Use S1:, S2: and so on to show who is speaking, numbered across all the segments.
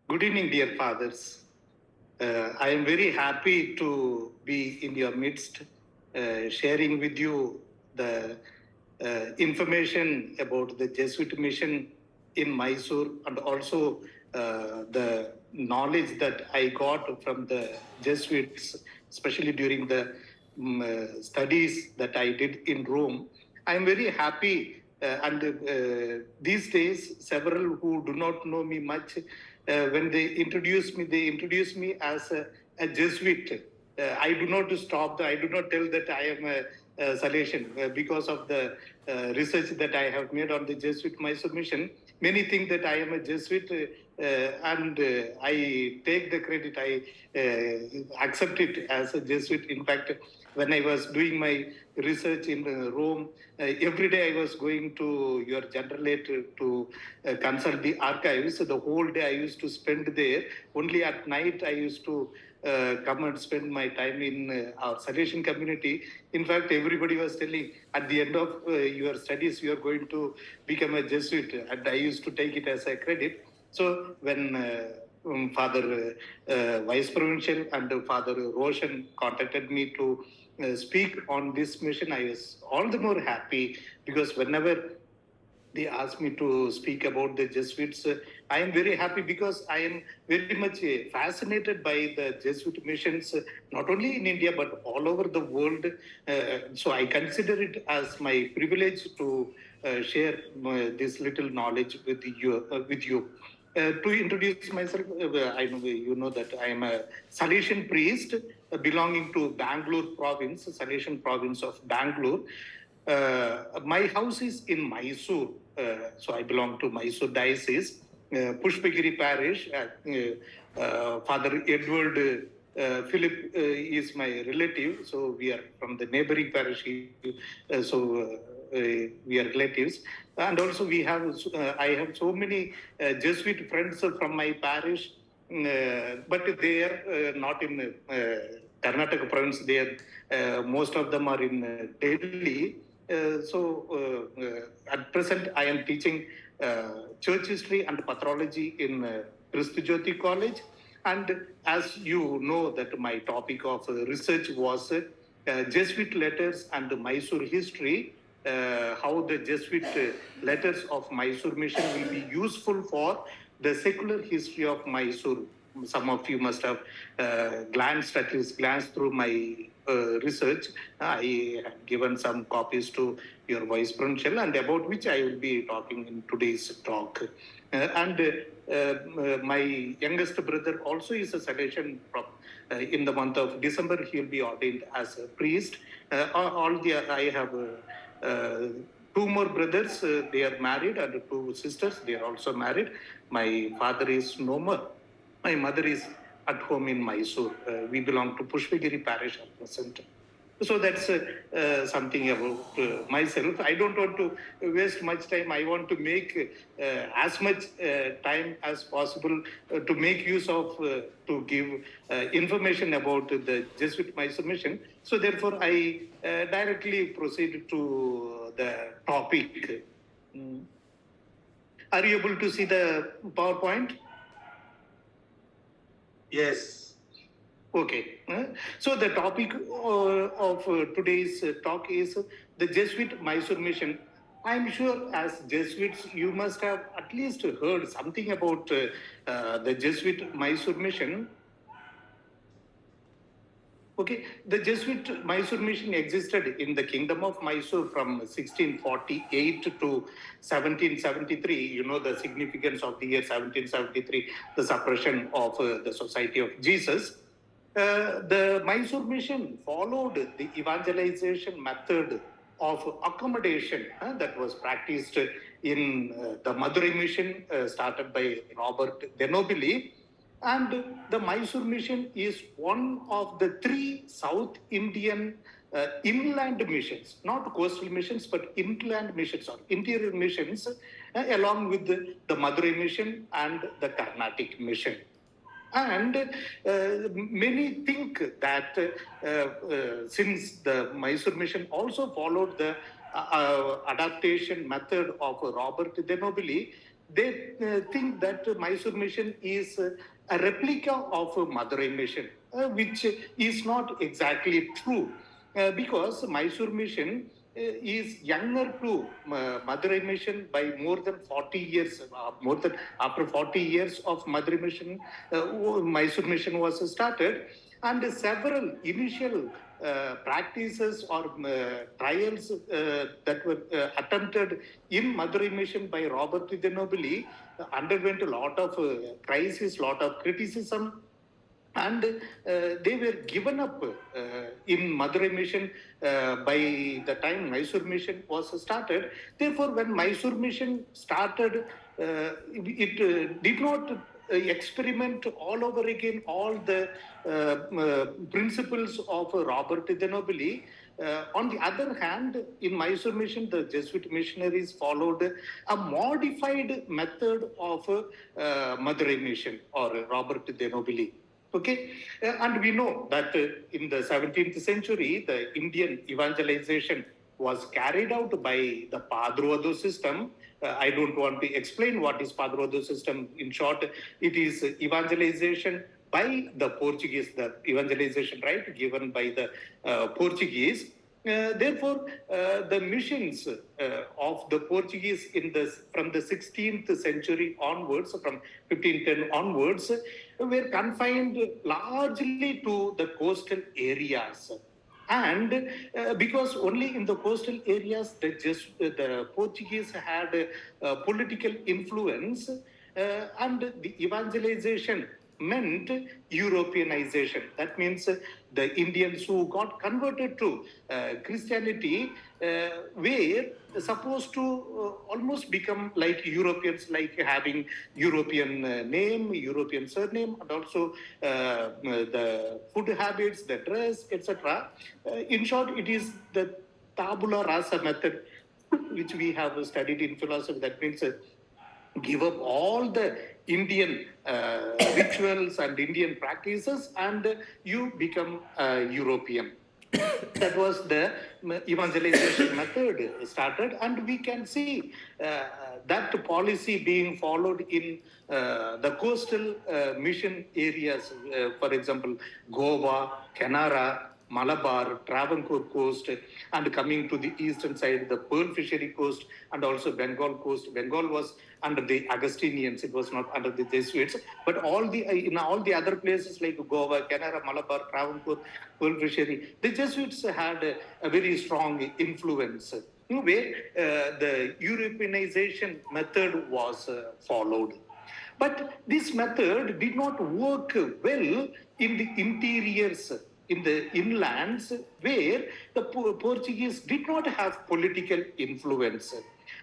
S1: Good evening, dear fathers. I am very happy to be in your midst, sharing with you the information about the Jesuit mission in Mysore and also the knowledge that I got from the Jesuits, especially during the studies that I did in Rome. I am very happy, and these days, several who do not know me much, when they introduce me as a Jesuit. I do not stop. I do not tell that I am a Salesian because of the research that I have made on the Jesuit Mysore mission. Many think that I am a Jesuit, and I take the credit. I accept it as a Jesuit. In fact, when I was doing my research in Rome, every day I was going to your generalate to consult the archives. So the whole day I used to spend there. Only at night I used to come and spend my time in our Salesian community. In fact, everybody was telling at the end of your studies, you are going to become a Jesuit. And I used to take it as a credit. So when Father Vice Provincial and Father Roshan contacted me to speak on this mission, I was all the more happy because whenever they asked me to speak about the Jesuits, I am very happy because I am very much fascinated by the Jesuit missions, not only in India but all over the world. So I consider it as my privilege to share this little knowledge with you. To introduce myself, I know you know that I am a Salesian priest belonging to Bangalore province, Salesian province of Bangalore. My house is in Mysore, so I belong to Mysore diocese, Pushpagiri parish. Father Edward Philip is my relative, so we are from the neighboring parish. We are relatives, and also we have. I have so many Jesuit friends from my parish, but they are not in Karnataka province. They are most of them are in Delhi. At present, I am teaching church history and pathology in Christ Jyoti College. And as you know, that my topic of research was Jesuit letters and Mysore history. How the Jesuit letters of Mysore mission will be useful for the secular history of Mysore. Some of you must have glanced through my research. I have given some copies to your Vice Provincial, and about which I will be talking in today's talk. My youngest brother also is a Salesian. In the month of December, he will be ordained as a priest. I have two more brothers. They are married, and two sisters. They are also married. My father is no more. My mother is at home in Mysore. We belong to Pushpagiri parish at present. So that's something about myself. I don't want to waste much time. I want to make as much time as possible to make use of, to give information about the Jesuit Mysore mission. So therefore, I directly proceed to the topic. Are you able to see the PowerPoint?
S2: Yes.
S1: Okay. So the topic of today's talk is the Jesuit Mysore mission. I'm sure as Jesuits, you must have at least heard something about the Jesuit Mysore mission. Okay, the Jesuit Mysore mission existed in the kingdom of Mysore from 1648 to 1773. You know the significance of the year 1773, the suppression of the Society of Jesus. The Mysore mission followed the evangelization method of accommodation that was practiced in the Madurai mission started by Robert Denobili. And the Mysore mission is one of the three South Indian inland missions, not coastal missions, but inland missions or interior missions, along with the Madurai mission and the Carnatic mission. And many think that since the Mysore mission also followed the adaptation method of Robert Denobili, they think that Mysore mission is a replica of Madurai mission, which is not exactly true, because Mysore mission is younger to Madurai mission by more than 40 years. More than after 40 years of Madurai mission, Mysore mission was started, and several initial practices or trials that were attempted in Madurai mission by Robert de Nobili underwent a lot of crisis, lot of criticism, and they were given up in Madurai mission by the time Mysore mission was started. Therefore, when Mysore mission started, it did not experiment all over again all the principles of Robert de Nobili. On the other hand, in Mysore mission, the Jesuit missionaries followed a modified method of Madurai mission or Robert de Nobili. Okay, and we know that in the 17th century, the Indian evangelization was carried out by the Padroado system. I don't want to explain what is Padroado system. In short, it is evangelization by the Portuguese, the evangelization right given by the Portuguese. Therefore, the missions of the Portuguese from the 16th century onwards, from 1510 onwards, were confined largely to the coastal areas. And because only in the coastal areas the Portuguese had political influence, and the evangelization meant Europeanization. That means the Indians who got converted to Christianity were supposed to almost become like Europeans, like having European name, European surname, and also the food habits, the dress, etc. In short, it is the tabula rasa method, which we have studied in philosophy. That means give up all the Indian rituals and Indian practices, and you become European. That was the evangelization method started, and we can see that policy being followed in the coastal mission areas, for example, Goa, Canara, Malabar, Travancore coast, and coming to the eastern side, the pearl fishery coast, and also Bengal coast. Bengal was under the Augustinians; it was not under the Jesuits. But in all the other places like Goa, Canara, Malabar, Travancore, pearl fishery, the Jesuits had a very strong influence, where the Europeanization method was followed. But this method did not work well in the interiors, in the inlands, where the Portuguese did not have political influence.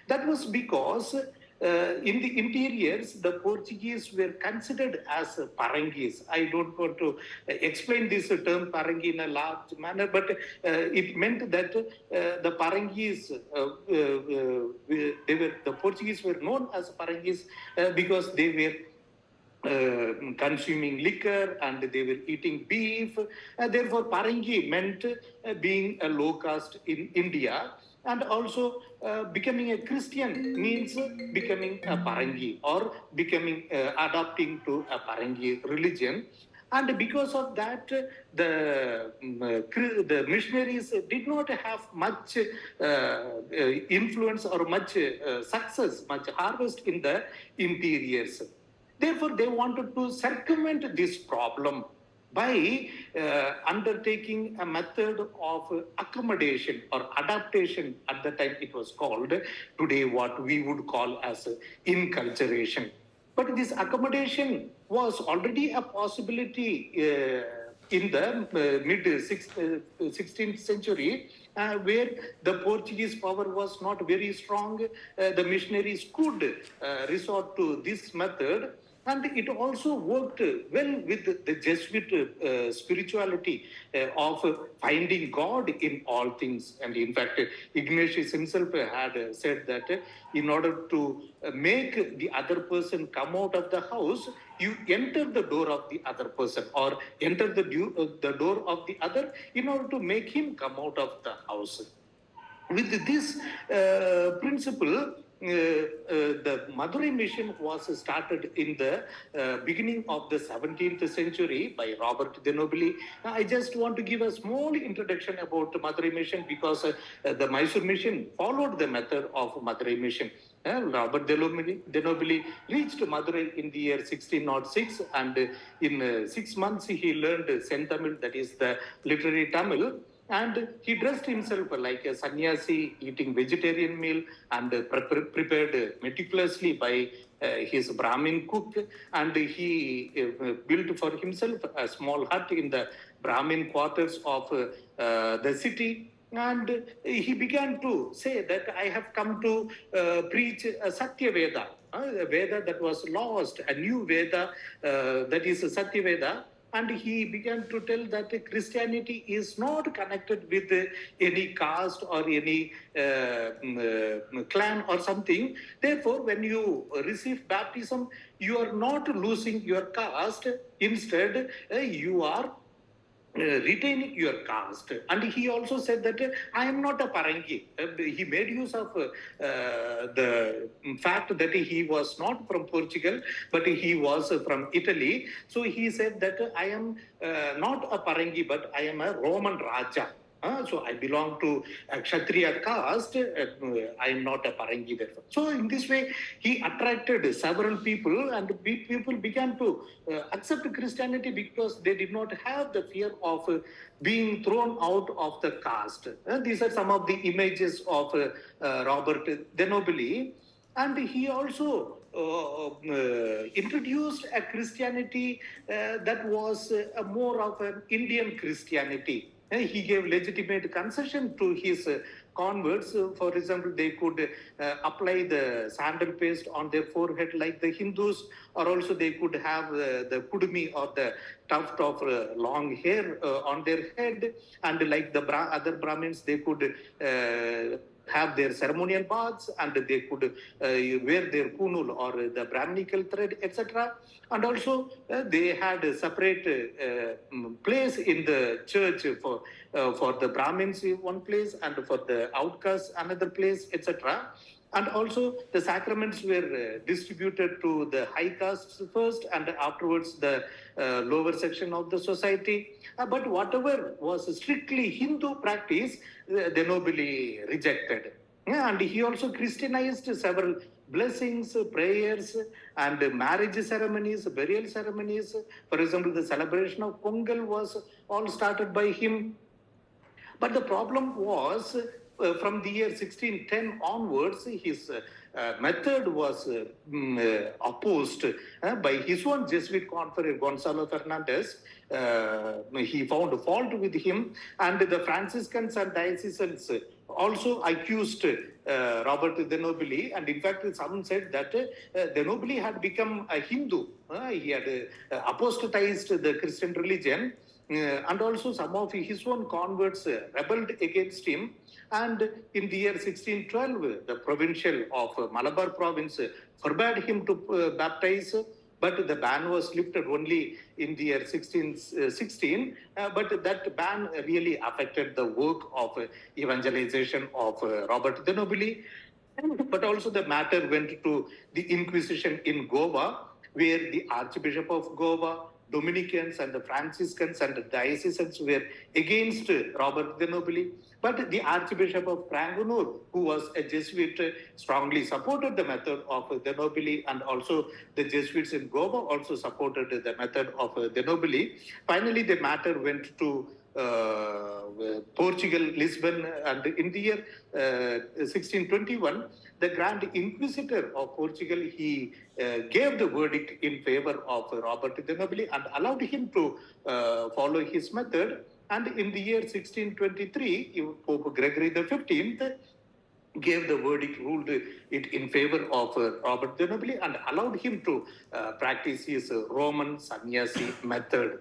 S1: That was because in the interiors, the Portuguese were considered as Parangis. I don't want to explain this term Parangi in a large manner, but it meant that the Parangis, the Portuguese were known as Parangis because they were consuming liquor and they were eating beef. Therefore, Parangi meant being a low caste in India. And also becoming a Christian means becoming a Parangi or adopting to a Parangi religion. And because of that, the missionaries did not have much influence or much success, much harvest in the interiors. Therefore, they wanted to circumvent this problem by undertaking a method of accommodation or adaptation. At the time it was called, today what we would call as inculturation. But this accommodation was already a possibility in the mid 16th century, where the Portuguese power was not very strong. The missionaries could resort to this method. And it also worked well with the Jesuit spirituality of finding God in all things. And in fact, Ignatius himself had said that in order to make the other person come out of the house, you enter the door of the other person or enter the door of the other in order to make him come out of the house. With this principle, the Madurai mission was started in the beginning of the 17th century by Robert de Nobili. I just want to give a small introduction about Madurai mission because the Mysore mission followed the method of Madurai mission. Robert de Nobili reached Madurai in the year 1606, and in 6 months he learned Sentamil, that is the literary Tamil, and he dressed himself like a sannyasi, eating vegetarian meal and prepared meticulously by his Brahmin cook, and he built for himself a small hut in the Brahmin quarters of the city. And he began to say that I have come to preach a Satya Veda, a Veda that was lost, a new Veda that is a Satya Veda. And he began to tell that Christianity is not connected with any caste or any clan or something. Therefore, when you receive baptism, you are not losing your caste. Instead, you are retaining your caste. And he also said that I am not a Parangi. He made use of the fact that he was not from Portugal, but he was from Italy. So he said that I am not a Parangi, but I am a Roman Raja. So I belong to a Kshatriya caste. I am not a Parangi, therefore. So in this way, he attracted several people, and people began to accept Christianity because they did not have the fear of being thrown out of the caste. These are some of the images of Robert de Nobili. And he also introduced a Christianity that was more of an Indian Christianity. He gave legitimate concession to his converts. For example, they could apply the sandal paste on their forehead like the Hindus, or also they could have the kudumi or the tuft of long hair on their head. And like the other Brahmins, they could have their ceremonial baths, and they could wear their kunul or the Brahminical thread, etc. And also they had a separate place in the church for the Brahmins one place, and for the outcasts another place, etc. And also the sacraments were distributed to the high castes first, and afterwards the lower section of the society. But whatever was strictly Hindu practice, de Nobili rejected. And he also Christianized several blessings, prayers, and marriage ceremonies, burial ceremonies. For example, the celebration of Pongal was all started by him. But the problem was, from the year 1610 onwards, his method was opposed by his own Jesuit confreer, Gonzalo Fernandez. He found fault with him, and the Franciscans and diocesanes also accused Robert de Nobili, and in fact some said that de Nobili had become a Hindu. He had apostatized the Christian religion. And also some of his own converts rebelled against him. And in the year 1612, the provincial of Malabar province forbade him to baptize, but the ban was lifted only in the year 1616. But that ban really affected the work of evangelization of Robert de Nobili. But also the matter went to the Inquisition in Goa, where the Archbishop of Goa, Dominicans and the Franciscans and the diocesanes were against Robert de Nobili. But the Archbishop of Pranganur, who was a Jesuit, strongly supported the method of de Nobili, and also the Jesuits in Goa also supported the method of de Nobili. Finally, the matter went to Portugal, Lisbon, and in the year 1621, the Grand Inquisitor of Portugal, he gave the verdict in favor of Robert de Nobili and allowed him to follow his method. And in the year 1623, Pope Gregory XV gave the verdict, ruled it in favor of Robert de Nobili, and allowed him to practice his Roman sannyasi method.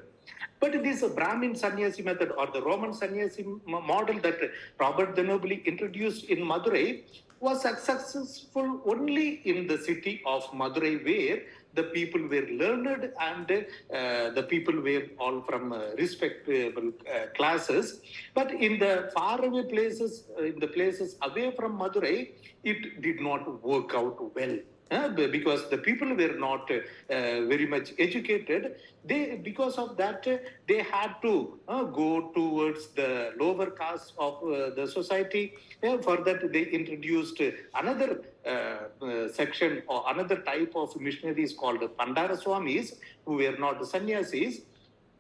S1: But this Brahmin sannyasi method, or the Roman sannyasi model that Robert de Nobili introduced in Madurai, was successful only in the city of Madurai, where the people were learned and the people were all from respectable classes. But in the faraway places, in the places away from Madurai, it did not work out well. because the people were not very much educated. Because of that, they had to go towards the lower caste of the society. For that, they introduced another section or another type of missionaries called Pandara Swamis, who were not sannyasis.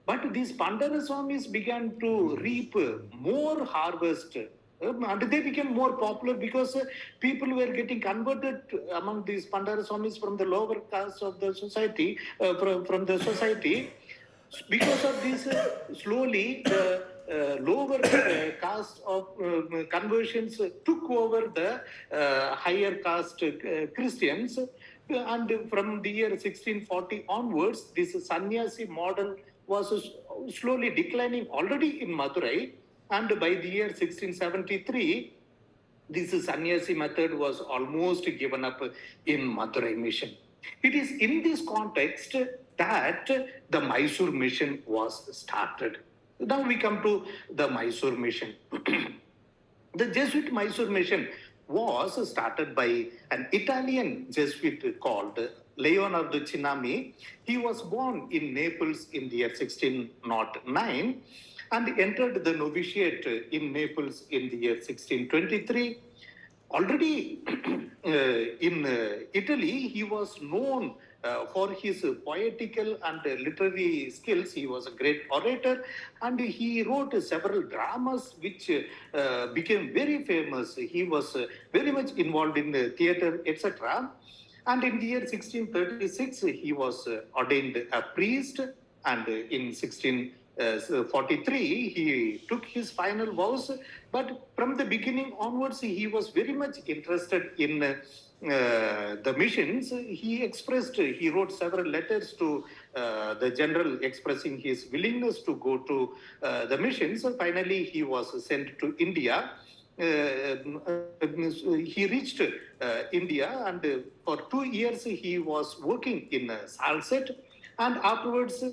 S1: But these Pandara Swamis began to reap more harvest, and they became more popular because people were getting converted among these Pandara Swamis from the lower caste of the society, from the society. Because of this, slowly the lower caste of conversions took over the higher caste Christians. And from the year 1640 onwards, this sannyasi model was slowly declining already in Madurai. And by the year 1673, this sannyasi method was almost given up in Madurai mission. It is in this context that the Mysore mission was started. Now we come to the Mysore mission. The Jesuit Mysore mission was started by an Italian Jesuit called Leonardo Cinami. He was born in Naples in the year 1609 and entered the novitiate in Naples in the year 1623. Already in Italy, he was known for his poetical and literary skills. He was a great orator, and he wrote several dramas which became very famous. He was very much involved in theatre, etc. And in the year 1636, he was ordained a priest, and in 1643, he took his final vows. But from the beginning onwards, he was very much interested in the missions. He wrote several letters to the general expressing his willingness to go to the missions. Finally, he was sent to India. He reached India, and for 2 years he was working in Salset, and afterwards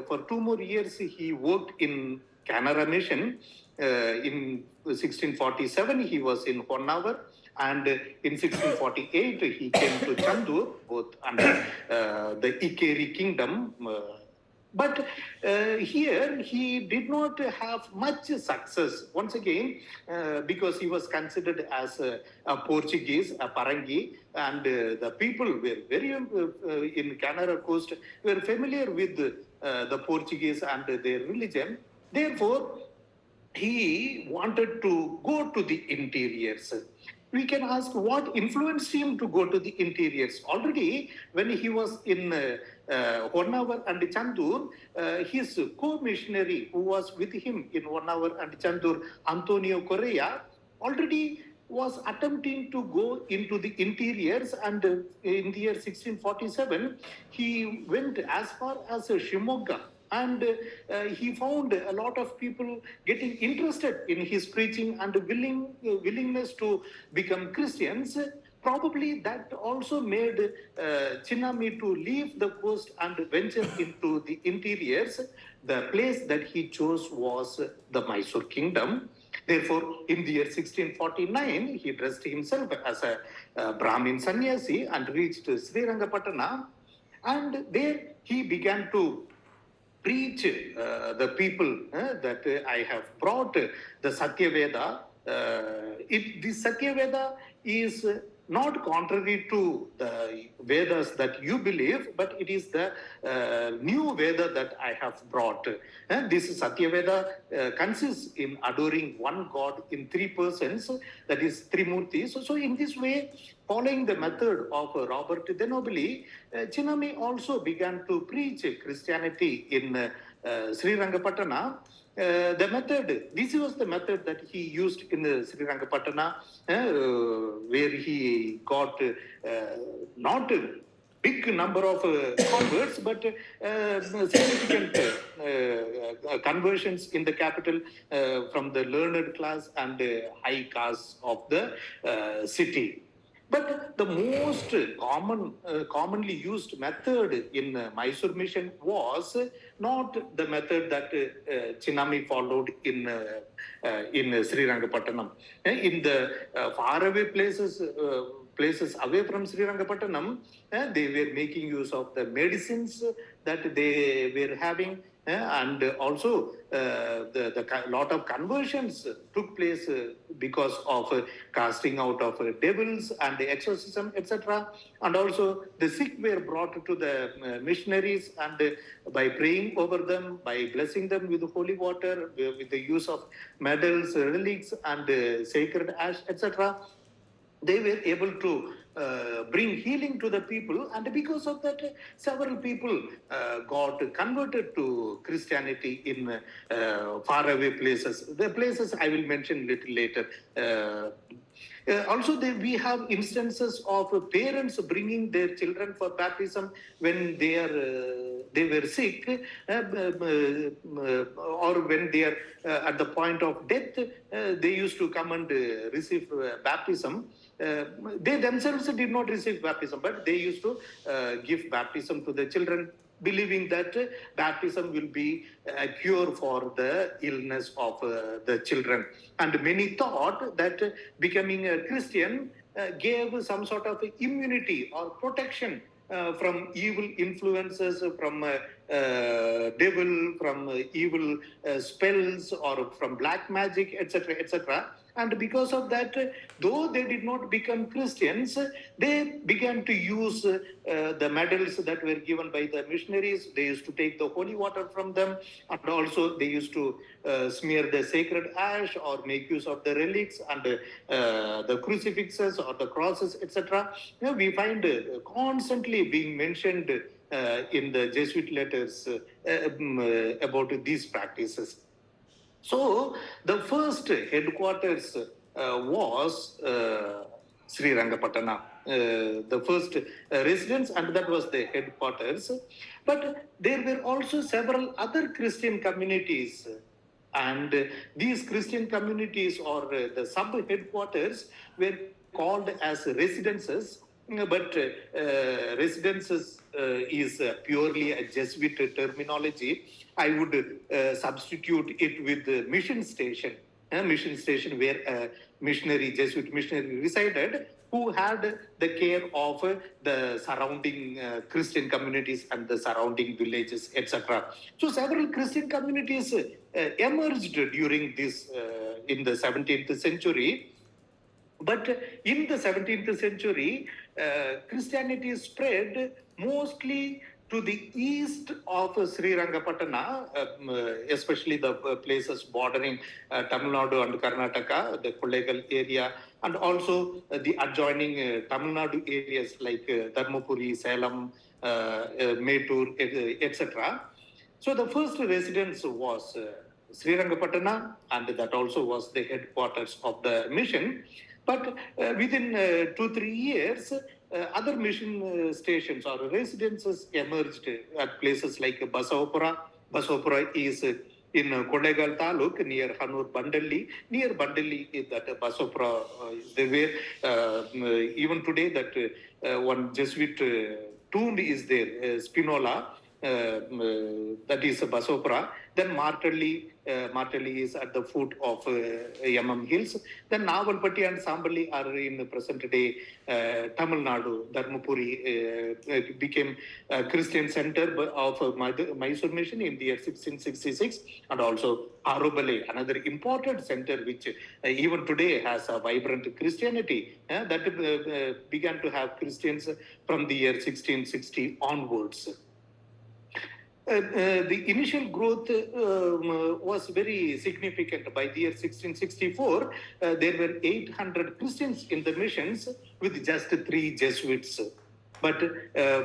S1: for 2 more years he worked in Canara Mission. In 1647 he was in Honavar, and in 1648 he came to Chandur, both under the Ikeri kingdom. But here he did not have much success once again because he was considered as a Portuguese, a Parangi, and the people were very in Canara coast were familiar with the Portuguese and their religion. Therefore, he wanted to go to the interiors. We can ask what influenced him to go to the interiors. Already, when he was in Honavar and Chandur, his co-missionary who was with him in Honavar and Chandur, Antonio Correa, already was attempting to go into the interiors, and in the year 1647, he went as far as Shimoga. And he found a lot of people getting interested in his preaching and willingness to become Christians. Probably that also made Chinami to leave the coast and venture into the interiors. The place that he chose was the Mysore kingdom. Therefore, in the year 1649, he dressed himself as a Brahmin sannyasi and reached Srirangapatana. And there he began to preach the people that I have brought the Satyaveda. The Satyaveda is not contrary to the Vedas that you believe, but it is the new Veda that I have brought. This Satyaveda consists in adoring one God in three persons, that is Trimurti. So in this way, following the method of Robert de Nobili, Chinami also began to preach Christianity in Srirangapatana. The method, this was the method that he used in Srirangapatana, where he got not a big number of converts, but significant conversions in the capital from the learned class and high caste of the city. But the most commonly used method in Mysore mission was not the method that Chinami followed in Srirangapattanam. In the faraway places places away from Srirangapattanam, they were making use of the medicines that they were having, and also the lot of conversions took place because of casting out of devils and the exorcism, etc. And also the sick were brought to the missionaries, and by praying over them, by blessing them with holy water, with the use of medals, relics, and sacred ash, etc., they were able to bring healing to the people, and because of that, several people got converted to Christianity in faraway places. The places I will mention little later. Also, we have instances of parents bringing their children for baptism when they were sick, or when they are at the point of death. They used to come and receive baptism. They themselves did not receive baptism, but they used to give baptism to the children, believing that baptism will be a cure for the illness of the children. And many thought that becoming a Christian gave some sort of immunity or protection from evil influences, from devil, from evil spells, or from black magic, etc., etc. And because of that, though they did not become Christians, they began to use the medals that were given by the missionaries. They used to take the holy water from them, and also they used to smear the sacred ash or make use of the relics and the crucifixes or the crosses, etc. We find constantly being mentioned in the Jesuit letters about these practices. So the first headquarters was Srirangapatana, the first residence, and that was the headquarters. But there were also several other Christian communities, and these Christian communities, or the sub headquarters, were called as residences. But residences is purely a Jesuit terminology. I would substitute it with the mission station. A mission station where a Jesuit missionary resided, who had the care of the surrounding Christian communities and the surrounding villages, etc. So several Christian communities emerged during this in the 17th century. But in the 17th century, Christianity spread mostly to the east of Srirangapatana, especially the places bordering Tamil Nadu and Karnataka, the Kollegal area, and also the adjoining Tamil Nadu areas like Dharmapuri, Salem, Mettur, etc. So the first residence was Srirangapatana, and that also was the headquarters of the mission. But within 2-3 years, other mission stations or residences emerged at places like Basavapura. Basavapura is in Kodegal Taluk near Hanur Bandali. Near Bandali is that Basavapura is there. Even today, that one Jesuit tomb is there, Spinola. That is Basopra. Then Martelli is at the foot of Yamam Hills. Then Navalpatti and Sambali are in the present day Tamil Nadu. Dharmapuri became a Christian center of Mysore mission in the year 1666, and also Arubale, another important center which even today has a vibrant Christianity that began to have Christians from the year 1660 onwards. The initial growth was very significant. By the year 1664, there were 800 Christians in the missions with just 3 Jesuits. But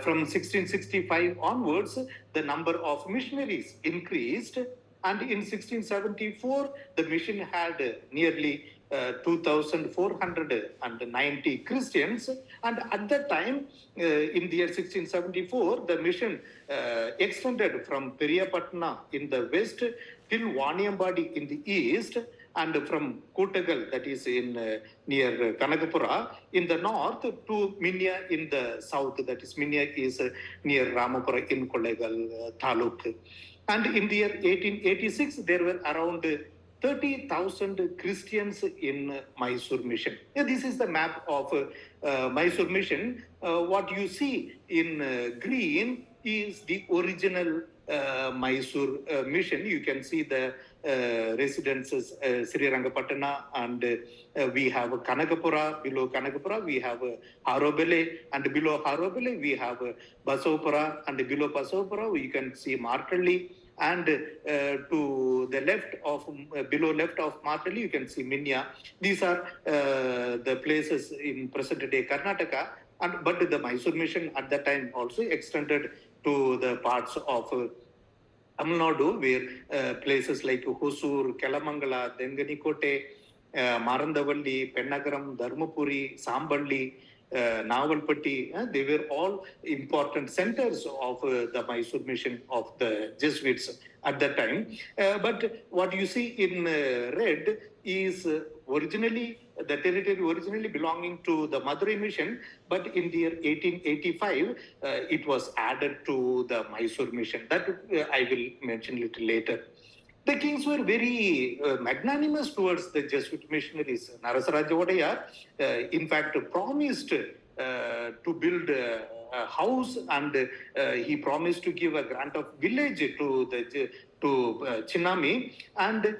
S1: from 1665 onwards, the number of missionaries increased, and in 1674, the mission had nearly 2,490 Christians, and at that time, in the year 1674, the mission extended from Periyapatna in the west till Vaniambadi in the east, and from Kottagal, that is in near Kanagapura, in the north, to Minya in the south, that is Minya is near Ramapura in Kollegal Taluk. And in the year 1886, there were around 30,000 Christians in Mysore mission. This is the map of Mysore mission. What you see in green is the original Mysore mission. You can see the residences Sri Rangapatana, and we have Kanagapura. Below Kanagapura we have Harobele, and below Harobele we have Basopura, and below Basopura we can see Martalli, and to the left of below left of Martalli you can see Minya. These are the places in present day Karnataka, and but the Mysore mission at that time also extended to the parts of Tamil Nadu, where places like Hosur, Kelamangala, Denganikote, Marandavalli, Pennagaram, Dharmapuri, Samballi, Navalpatti, they were all important centers of the Mysore mission of the Jesuits at that time. But what you see in red is originally the territory originally belonging to the Madurai mission, but in the year 1885, it was added to the Mysore mission. That I will mention a little later. The kings were very magnanimous towards the Jesuit missionaries. Narasaraja Vodaya, in fact, promised to build a house, and he promised to give a grant of village to Chinnami, and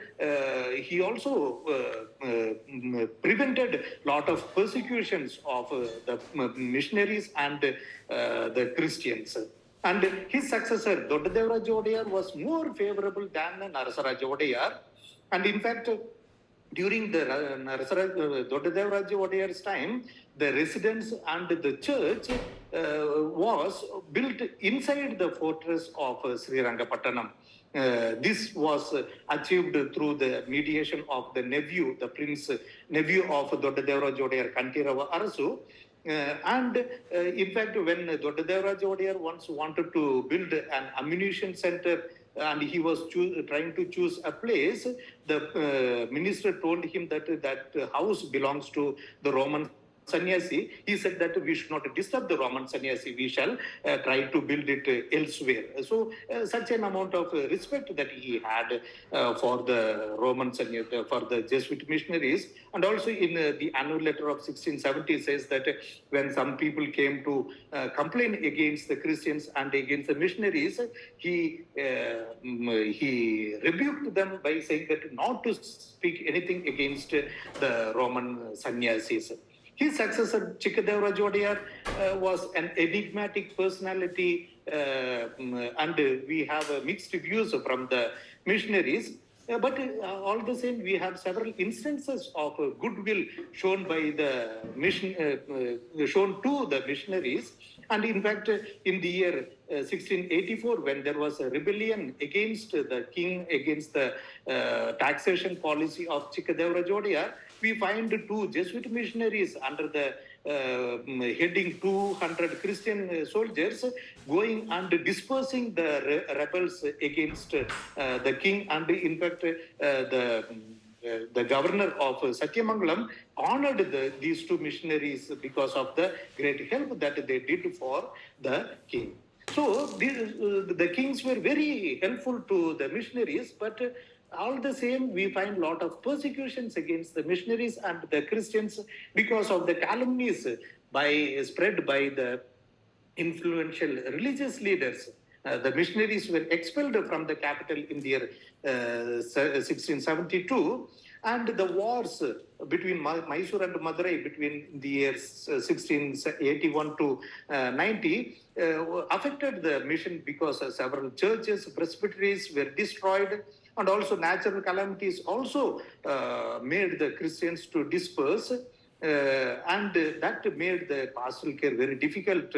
S1: he also prevented a lot of persecutions of the missionaries and the Christians. And his successor, Doddadevarajja Odayar, was more favorable than Narasaraja Odayar. And in fact, during the Doddadevarajja Odayar's time, the residence and the church was built inside the fortress of Sri Rangapattanam. This was achieved through the mediation of the nephew of Doddadevarajja Odayar, Kantirava Arasu. And in fact, when Doddadevarajja Odayar once wanted to build an ammunition center and he was trying to choose a place, the minister told him that that house belongs to the Roman sannyasi. He said that we should not disturb the Roman sannyasi, we shall try to build it elsewhere. So such an amount of respect that he had for the Roman sannyasi, for the Jesuit missionaries. And also in the annual letter of 1670 says that when some people came to complain against the Christians and against the missionaries, he rebuked them by saying that not to speak anything against the Roman sannyasis. His successor, Chikkadevarajja Odayar, was an enigmatic personality, and we have mixed views from the missionaries. But all the same, we have several instances of goodwill shown by the shown to the missionaries. And in fact, in the year 1684, when there was a rebellion against the king, against the taxation policy of Chikkadevarajja Odayar, we find two Jesuit missionaries under the heading 200 Christian soldiers going and dispersing the rebels against the king. And in fact, the governor of Satyamangalam honored these two missionaries because of the great help that they did for the king. So the kings were very helpful to the missionaries, but all the same, we find a lot of persecutions against the missionaries and the Christians because of the calumnies spread by the influential religious leaders. The missionaries were expelled from the capital in the year 1672, and the wars between Mysore and Madurai between the years 1681 to 90 affected the mission because several churches, presbyteries were destroyed, and also natural calamities also made the Christians to disperse, and that made the pastoral care very difficult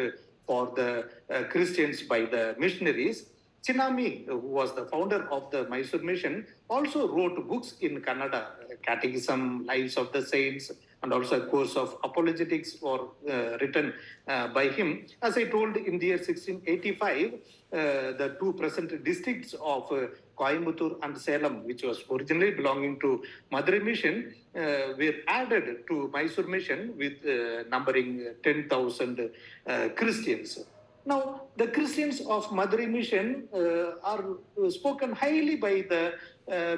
S1: for the Christians by the missionaries. Chinnami, who was the founder of the Mysore mission, also wrote books in Kannada, Catechism, Lives of the Saints, and also a course of apologetics were written by him. As I told, in the year 1685, the two present districts of Coimbatore and Salem, which was originally belonging to Madurai mission, were added to Mysore mission with numbering 10,000 Christians. Now, the Christians of Madurai mission are spoken highly by the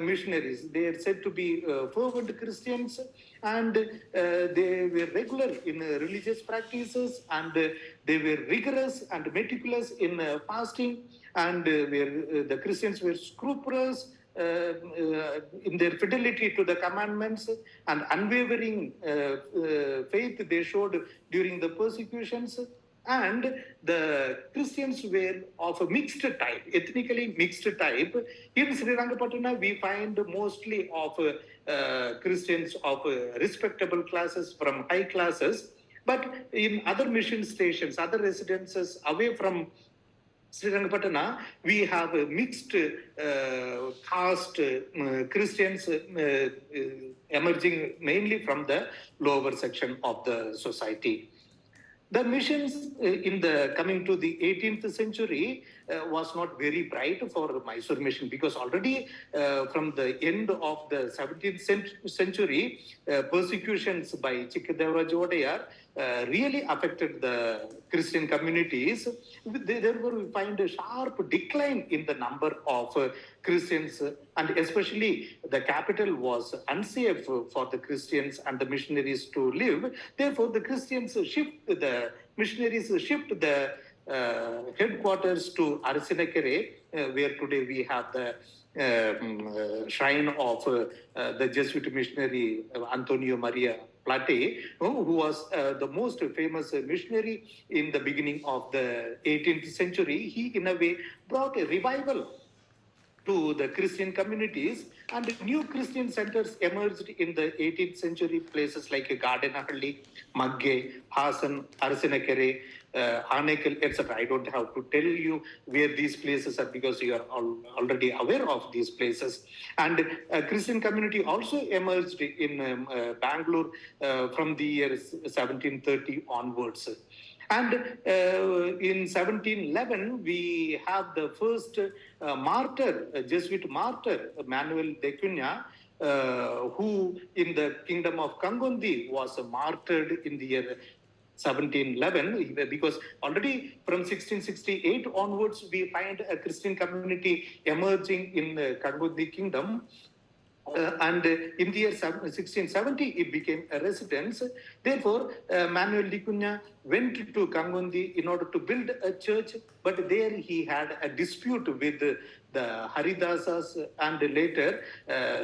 S1: missionaries. They are said to be fervent Christians, and they were regular in religious practices, and they were rigorous and meticulous in fasting, and the Christians were scrupulous in their fidelity to the commandments and unwavering faith they showed during the persecutions. And the Christians were of a mixed type, ethnically mixed type. In Sri Rangapatna, we find mostly of Christians of respectable classes from high classes. But in other mission stations, other residences away from Sri Rangapatna, we have a mixed caste Christians emerging mainly from the lower section of the society. The missions in the coming to the 18th century was not very bright for Mysore mission, because already from the end of the 17th century, persecutions by Chikkadevaraj Odayar really affected the Christian communities. Therefore, we find a sharp decline in the number of Christians, and especially the capital was unsafe for the Christians and the missionaries to live. Therefore, the missionaries shift the headquarters to Arsinakere, where today we have the shrine of the Jesuit missionary Antonio Maria Plate, who was the most famous missionary in the beginning of the 18th century. He, in a way, brought a revival to the Christian communities, and new Christian centers emerged in the 18th century, places like Gardenahalli, Magge, Hasan, Arsinakere, Anekal, etc. I don't have to tell you where these places are, because you are already aware of these places. And a Christian community also emerged in Bangalore from the year 1730 onwards. And in 1711, we have the first martyr, Jesuit martyr, Manuel de Cunha, who in the kingdom of Kangondi was martyred in the year 1711, because already from 1668 onwards, we find a Christian community emerging in the Kangondi kingdom. And in the year 1670, it became a residence. Therefore, Manuel de Cunha went to Kangondi in order to build a church, but there he had a dispute with the Haridasas, and later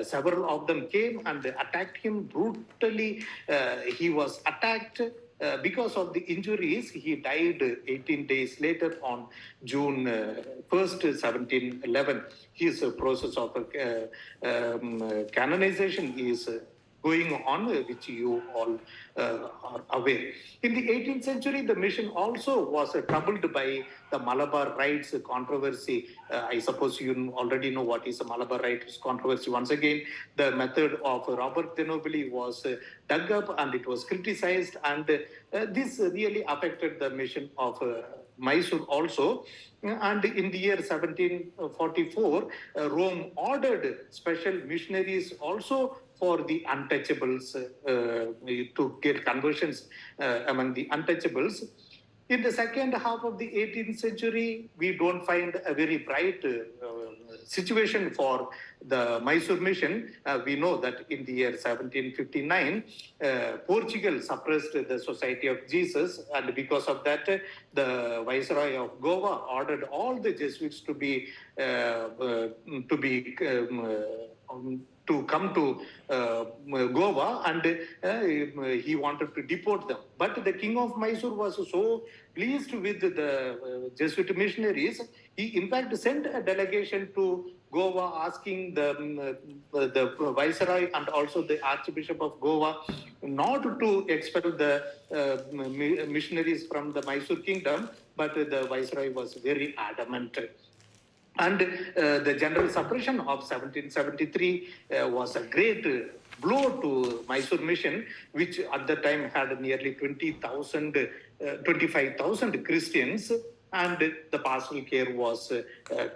S1: several of them came and attacked him brutally. He was attacked. Because of the injuries, he died 18 days later on June 1st, 1711. His process of canonization is going on, which you all are aware. In the 18th century, the mission also was troubled by the Malabar Rites controversy. I suppose you already know what is a Malabar Rites controversy. Once again, the method of Robert de Nobili was dug up and it was criticized, and this really affected the mission of Mysore also. And in the year 1744, Rome ordered special missionaries also for the untouchables, to get conversions among the untouchables. In the second half of the 18th century, we don't find a very bright situation for the Mysore mission. We know that in the year 1759, Portugal suppressed the Society of Jesus, and because of that, the Viceroy of Goa ordered all the Jesuits to come to Goa, and he wanted to deport them. But the king of Mysore was so pleased with the Jesuit missionaries, he in fact sent a delegation to Goa asking the Viceroy and also the Archbishop of Goa not to expel the missionaries from the Mysore kingdom, but the Viceroy was very adamant. And the general suppression of 1773 was a great blow to Mysore mission, which at the time had nearly 25,000 Christians, and the pastoral care was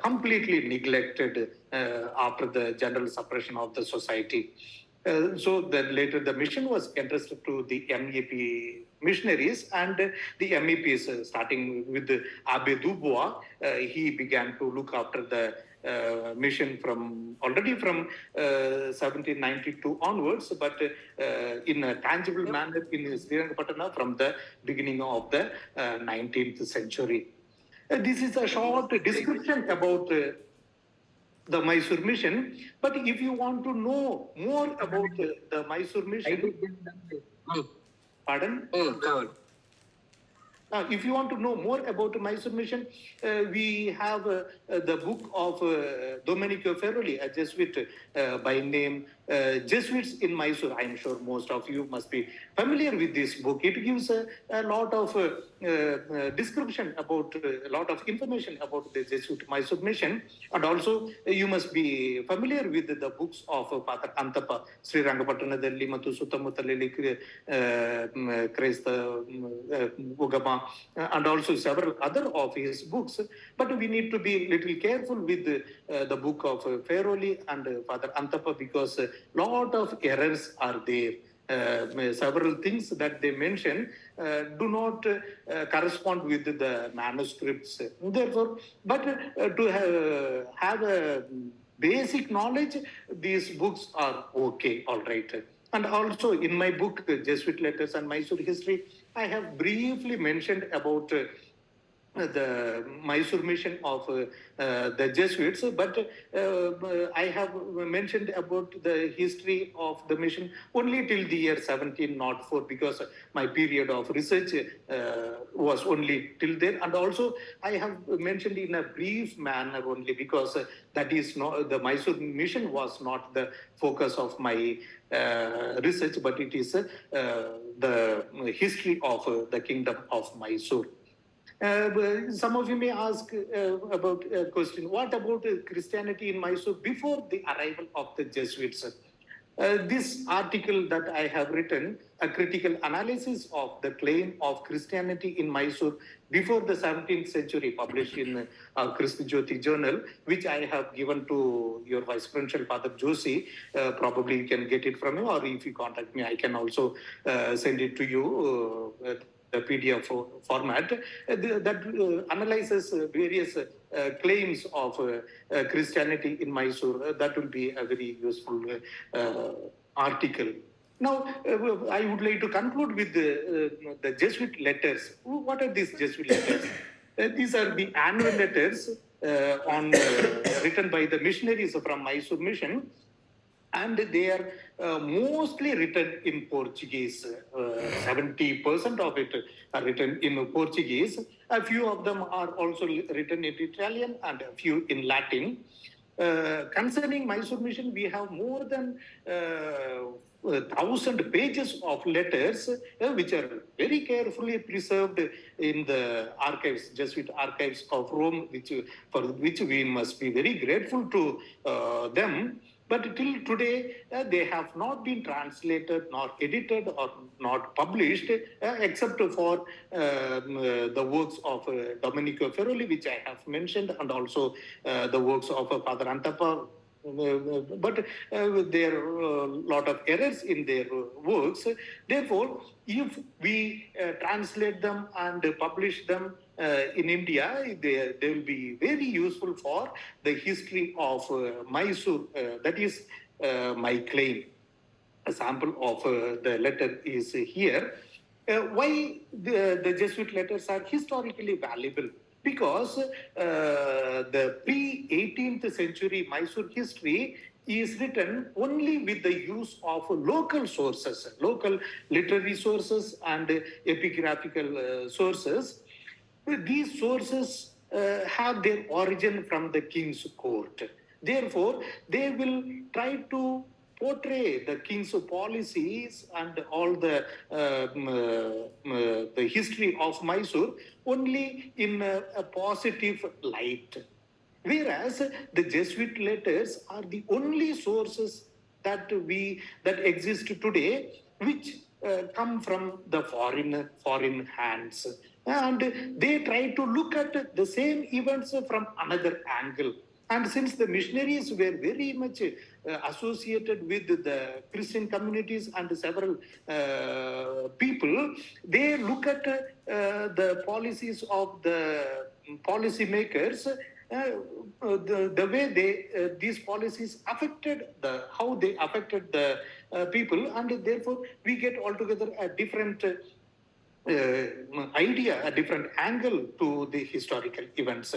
S1: completely neglected after the general suppression of the society. So then later the mission was entrusted to the MEP missionaries, and the MEPs, starting with Abbe Dubois, he began to look after the mission from 1792 onwards, but in a tangible manner in Srirangapatna from the beginning of the 19th century. This is a short description about the Mysore mission. But if you want to know more about the Mysore mission, pardon? If you want to know more about Mysore mission, we have the book of Domenico Ferroli, a Jesuit by name Jesuits in Mysore. I am sure most of you must be familiar with this book. It gives a lot of description about a lot of information about the Jesuit Mysore mission, and also you must be familiar with the books of Father Antapa, Srirangapattanadalli ಮತ್ತು ಸುತ್ತಮುತ್ತಲಲ್ಲಿ ಕ್ರೈಸ್ತ ಉಗಮ, and also several other of his books. But we need to be little careful with the book of Ferroli and Father Antapa, because a lot of errors are there. Several things that they mention do not correspond with the manuscripts. Therefore, but to have a basic knowledge, these books are okay, all right. And also in my book, Jesuit Letters and Mysore History, I have briefly mentioned about the Mysore mission of the Jesuits, but I have mentioned about the history of the mission only till the year 1704, because my period of research was only till there. And also I have mentioned in a brief manner only, because that is not, the Mysore mission was not the focus of my research, but it is the history of the kingdom of Mysore. Some of you may ask about a question, what about Christianity in Mysore before the arrival of the Jesuits? This article that I have written, a critical analysis of the claim of Christianity in Mysore before the 17th century, published in Christi Jyoti journal, which I have given to your Vice Principal, Father Joshi. Probably you can get it from him, or if you contact me, I can also send it to you. The PDF format that analyzes various claims of Christianity in Mysore. That will be a very useful article. Now, I would like to conclude with the Jesuit letters. What are these Jesuit letters? These are the annual letters written by the missionaries from Mysore Mission, and they are mostly written in Portuguese. 70% of it are written in Portuguese. A few of them are also written in Italian and a few in Latin. Concerning Mysore Mission, we have more than 1,000 pages of letters, which are very carefully preserved in the archives, Jesuit archives of Rome, for which we must be very grateful to them. But till today, they have not been translated, nor edited, or not published, except for the works of Domenico Ferroli, which I have mentioned, and also the works of Father Antapa. But there are a lot of errors in their works. Therefore, if we translate them and publish them in India, they will be very useful for the history of Mysore. That is my claim. A sample of the letter is here. Why the Jesuit letters are historically valuable? Because the pre-18th century Mysore history is written only with the use of local sources, local literary sources and epigraphical sources. These sources have their origin from the king's court. Therefore, they will try to portray the king's policies and all the history of Mysore only in a positive light. Whereas the Jesuit letters are the only sources that exist today, which come from the foreign hands, and they try to look at the same events from another angle. And since the missionaries were very much associated with the Christian communities and several people, they look at the policies of the policymakers the way these policies affected how they affected the people, and therefore we get altogether a different idea, a different angle to the historical events.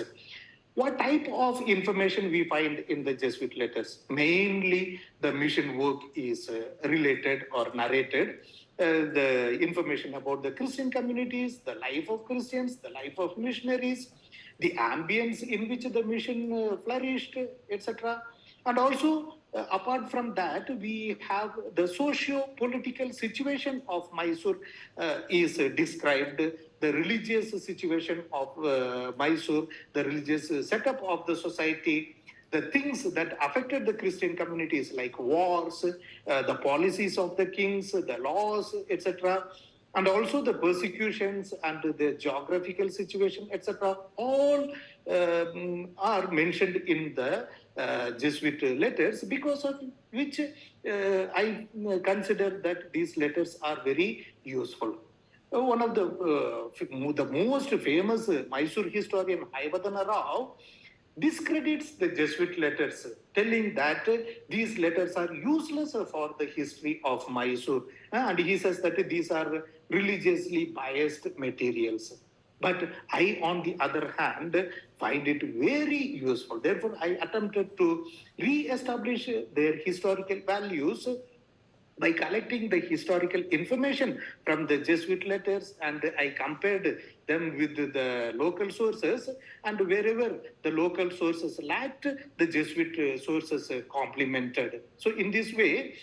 S1: What type of information we find in the Jesuit letters? Mainly, the mission work is related or narrated. The information about the Christian communities, the life of Christians, the life of missionaries, the ambience in which the mission flourished, etc. And also, apart from that, we have the socio-political situation of Mysore is described, the religious situation of Mysore, the religious setup of the society, the things that affected the Christian communities like wars, the policies of the kings, the laws, etc., and also the persecutions and the geographical situation, etc., all are mentioned in the Jesuit letters, because of which I consider that these letters are very useful. One of the most famous Mysore historian, Haivadana Rao, discredits the Jesuit letters, telling that these letters are useless for the history of Mysore. And he says that these are religiously biased materials. But I, on the other hand, find it very useful. Therefore, I attempted to re-establish their historical values by collecting the historical information from the Jesuit letters, and I compared them with the local sources, and wherever the local sources lacked, the Jesuit sources complemented. So in this way,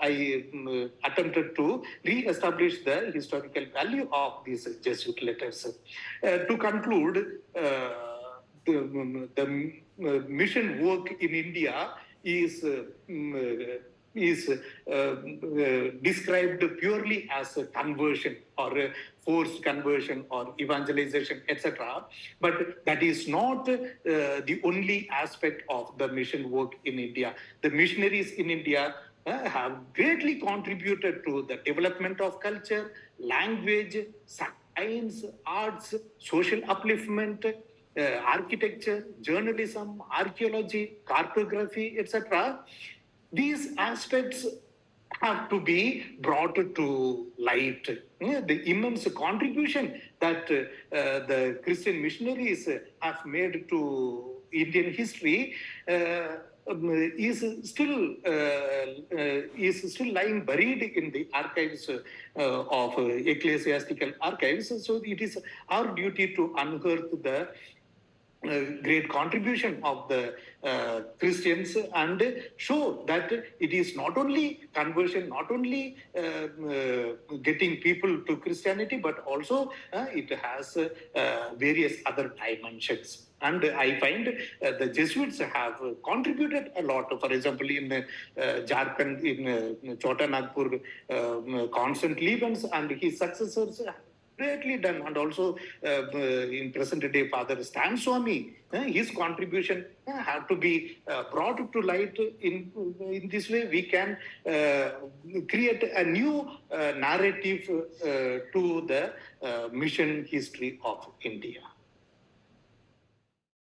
S1: I attempted to re-establish the historical value of these Jesuit letters. To conclude, the mission work in India is described purely as a conversion or a forced conversion or evangelization, etc. But that is not the only aspect of the mission work in India. The missionaries in India have greatly contributed to the development of culture, language, science, arts, social upliftment, architecture, journalism, archaeology, cartography, etc. These aspects have to be brought to light. Yeah, the immense contribution that the Christian missionaries have made to Indian history is still lying buried in the archives of ecclesiastical archives. So it is our duty to unearth the great contribution of the Christians and show that it is not only conversion, not only getting people to Christianity, but also it has various other dimensions. And I find the Jesuits have contributed a lot. For example, in Jharkhand, in Chota Nagpur, Constant Lebens and his successors greatly done, and also in present day Father Stan Swami, his contribution have to be brought to light. In this way, we can create a new narrative to the mission history of India.